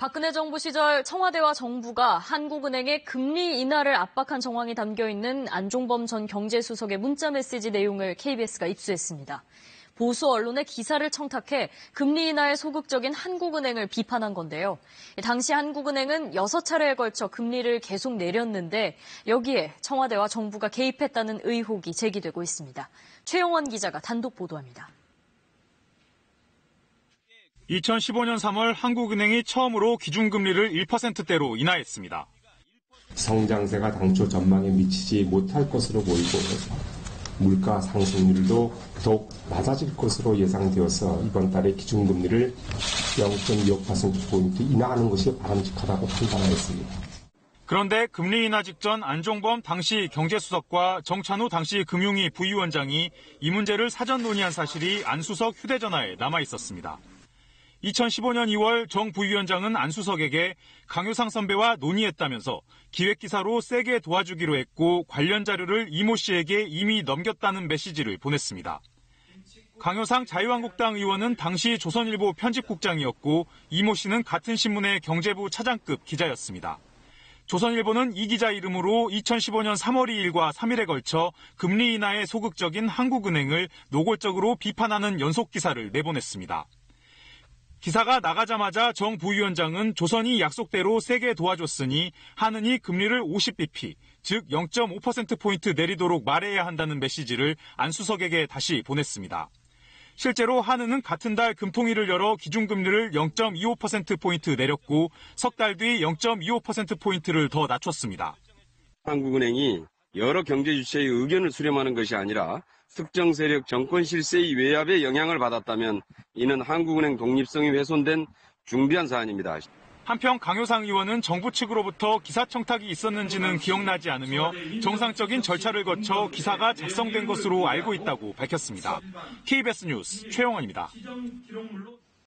박근혜 정부 시절 청와대와 정부가 한국은행의 금리 인하를 압박한 정황이 담겨있는 안종범 전 경제수석의 문자메시지 내용을 KBS가 입수했습니다. 보수 언론의 기사를 청탁해 금리 인하에 소극적인 한국은행을 비판한 건데요. 당시 한국은행은 6차례에 걸쳐 금리를 계속 내렸는데 여기에 청와대와 정부가 개입했다는 의혹이 제기되고 있습니다. 최영원 기자가 단독 보도합니다. 2015년 3월 한국은행이 처음으로 기준금리를 1%대로 인하했습니다. 성장세가 당초 전망에 미치지 못할 것으로 보이고 물가 상승률도 더욱 낮아질 것으로 예상되어서 이번 달에 기준금리를 0.25%포인트 인하하는 것이 바람직하다고 판단하였습니다. 그런데 금리 인하 직전 안종범 당시 경제수석과 정찬우 당시 금융위 부위원장이 이 문제를 사전 논의한 사실이 안 수석 휴대전화에 남아 있었습니다. 2015년 2월 정 부위원장은 안 수석에게 강효상 선배와 논의했다면서 기획기사로 세게 도와주기로 했고 관련 자료를 이모 씨에게 이미 넘겼다는 메시지를 보냈습니다. 강효상 자유한국당 의원은 당시 조선일보 편집국장이었고 이모 씨는 같은 신문의 경제부 차장급 기자였습니다. 조선일보는 이 기자 이름으로 2015년 3월 2일과 3일에 걸쳐 금리 인하에 소극적인 한국은행을 노골적으로 비판하는 연속 기사를 내보냈습니다. 기사가 나가자마자 정 부위원장은 조선이 약속대로 세게 도와줬으니 한은이 금리를 50bp, 즉 0.5%포인트 내리도록 말해야 한다는 메시지를 안 수석에게 다시 보냈습니다. 실제로 한은은 같은 달 금통위를 열어 기준금리를 0.25%포인트 내렸고 석 달 뒤 0.25%포인트를 더 낮췄습니다. 한국은행이 여러 경제 주체의 의견을 수렴하는 것이 아니라 특정 세력 정권 실세의 외압에 영향을 받았다면 이는 한국은행 독립성이 훼손된 중대한 사안입니다. 한편 강효상 의원은 정부 측으로부터 기사 청탁이 있었는지는 기억나지 않으며 정상적인 절차를 거쳐 기사가 작성된 것으로 알고 있다고 밝혔습니다. KBS 뉴스 최영원입니다.